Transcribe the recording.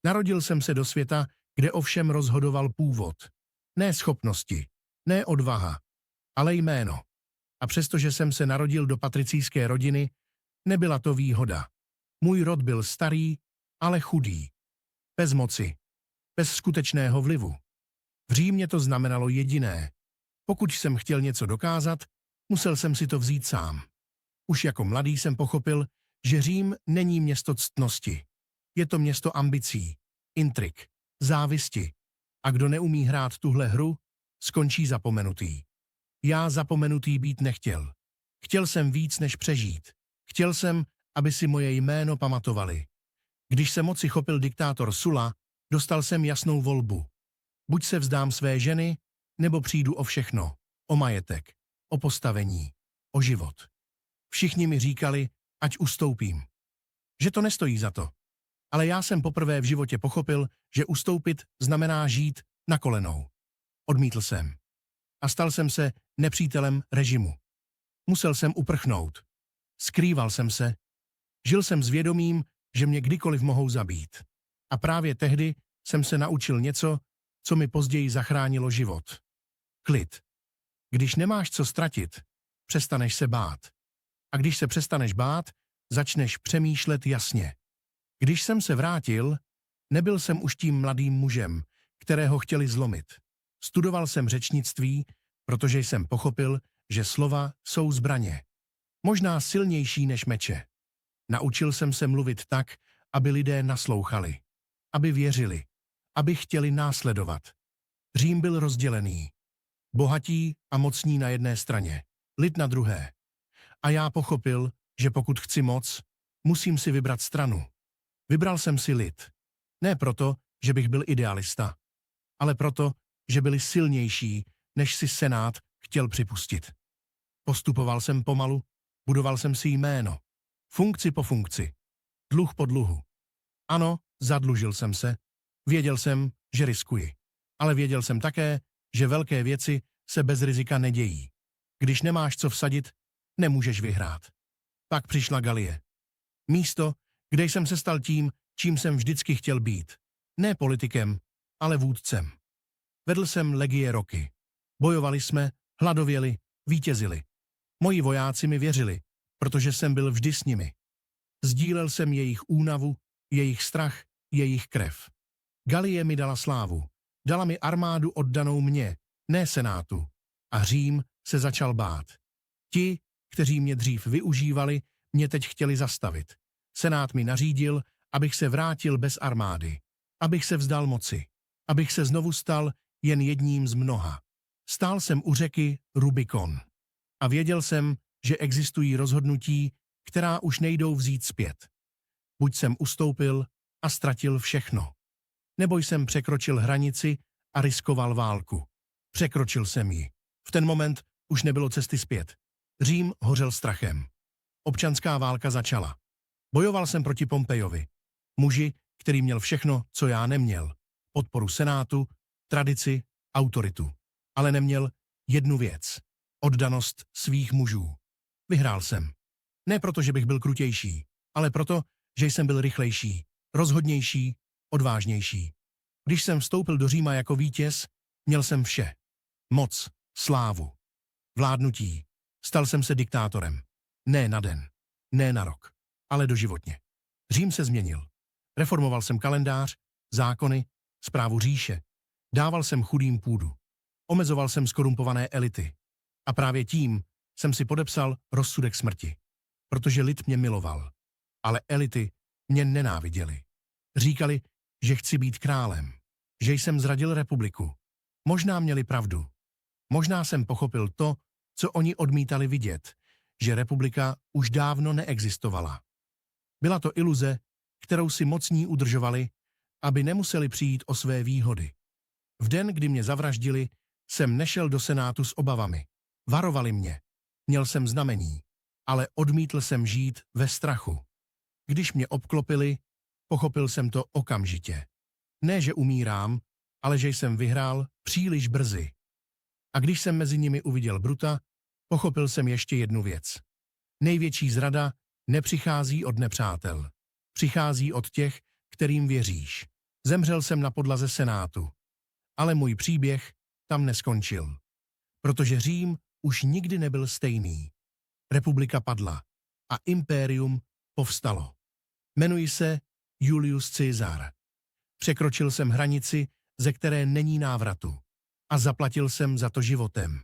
Narodil jsem se do světa, kde ovšem rozhodoval původ. Ne schopnosti, ne odvaha, ale jméno. A přestože jsem se narodil do patricijské rodiny, nebyla to výhoda. Můj rod byl starý, ale chudý. Bez moci, bez skutečného vlivu. V Římě to znamenalo jediné. Pokud jsem chtěl něco dokázat, musel jsem si to vzít sám. Už jako mladý jsem pochopil, že Řím není město ctnosti. Je to město ambicí, intrik, závisti. A kdo neumí hrát tuhle hru, skončí zapomenutý. Já zapomenutý být nechtěl. Chtěl jsem víc než přežít. Chtěl jsem, aby si moje jméno pamatovali. Když se moci chopil diktátor Sulla, dostal jsem jasnou volbu. Buď se vzdám své ženy, nebo přijdu o všechno. O majetek, o postavení, o život. Všichni mi říkali, ať ustoupím. Že to nestojí za to. Ale já jsem poprvé v životě pochopil, že ustoupit znamená žít na kolenou. Odmítl jsem. A stal jsem se nepřítelem režimu. Musel jsem uprchnout. Skrýval jsem se. Žil jsem s vědomím, že mě kdykoliv mohou zabít. A právě tehdy jsem se naučil něco, co mi později zachránilo život. Klid. Když nemáš co ztratit, přestaneš se bát. A když se přestaneš bát, začneš přemýšlet jasně. Když jsem se vrátil, nebyl jsem už tím mladým mužem, kterého chtěli zlomit. Studoval jsem řečnictví, protože jsem pochopil, že slova jsou zbraně. Možná silnější než meče. Naučil jsem se mluvit tak, aby lidé naslouchali, aby věřili, aby chtěli následovat. Řím byl rozdělený. Bohatí a mocní na jedné straně, lid na druhé. A já pochopil, že pokud chci moc, musím si vybrat stranu. Vybral jsem si lid. Ne proto, že bych byl idealista, ale proto, že byli silnější, než si senát chtěl připustit. Postupoval jsem pomalu, budoval jsem si jméno. Funkci po funkci. Dluh po dluhu. Ano, zadlužil jsem se. Věděl jsem, že riskuji. Ale věděl jsem také, že velké věci se bez rizika nedějí. Když nemáš co vsadit, nemůžeš vyhrát. Pak přišla Galie. Místo, kde jsem se stal tím, čím jsem vždycky chtěl být. Ne politikem, ale vůdcem. Vedl jsem legie roky. Bojovali jsme, hladověli, vítězili. Moji vojáci mi věřili, protože jsem byl vždy s nimi. Sdílel jsem jejich únavu, jejich strach, jejich krev. Galie mi dala slávu. Dala mi armádu oddanou mně, ne senátu. A Řím se začal bát. Ti, kteří mě dřív využívali, mě teď chtěli zastavit. Senát mi nařídil, abych se vrátil bez armády. Abych se vzdal moci. Abych se znovu stal jen jedním z mnoha. Stál jsem u řeky Rubikon. A věděl jsem, že existují rozhodnutí, která už nejdou vzít zpět. Buď jsem ustoupil a ztratil všechno. Nebo jsem překročil hranici a riskoval válku. Překročil jsem ji. V ten moment už nebylo cesty zpět. Řím hořel strachem. Občanská válka začala. Bojoval jsem proti Pompejovi. Muži, který měl všechno, co já neměl. Podporu senátu, tradici, autoritu. Ale neměl jednu věc. Oddanost svých mužů. Vyhrál jsem. Ne proto, že bych byl krutější, ale proto, že jsem byl rychlejší, rozhodnější, odvážnější. Když jsem vstoupil do Říma jako vítěz, měl jsem vše. Moc, slávu, vládnutí. Stal jsem se diktátorem. Ne na den, ne na rok, ale doživotně. Řím se změnil. Reformoval jsem kalendář, zákony, správu říše. Dával jsem chudým půdu. Omezoval jsem skorumpované elity. A právě tím jsem si podepsal rozsudek smrti. Protože lid mě miloval. Ale elity mě nenáviděly. Říkali, že chci být králem. Že jsem zradil republiku. Možná měli pravdu. Možná jsem pochopil to, co oni odmítali vidět, že republika už dávno neexistovala. Byla to iluze, kterou si mocní udržovali, aby nemuseli přijít o své výhody. V den, kdy mě zavraždili, jsem nešel do senátu s obavami. Varovali mě. Měl jsem znamení, ale odmítl jsem žít ve strachu. Když mě obklopili, pochopil jsem to okamžitě. Ne, že umírám, ale že jsem vyhrál příliš brzy. A když jsem mezi nimi uviděl Bruta, pochopil jsem ještě jednu věc. Největší zrada nepřichází od nepřátel. Přichází od těch, kterým věříš. Zemřel jsem na podlaze senátu. Ale můj příběh tam neskončil. Protože Řím už nikdy nebyl stejný. Republika padla a impérium povstalo. Jmenuji se Julius Caesar. Překročil jsem hranici, ze které není návratu. A zaplatil jsem za to životem.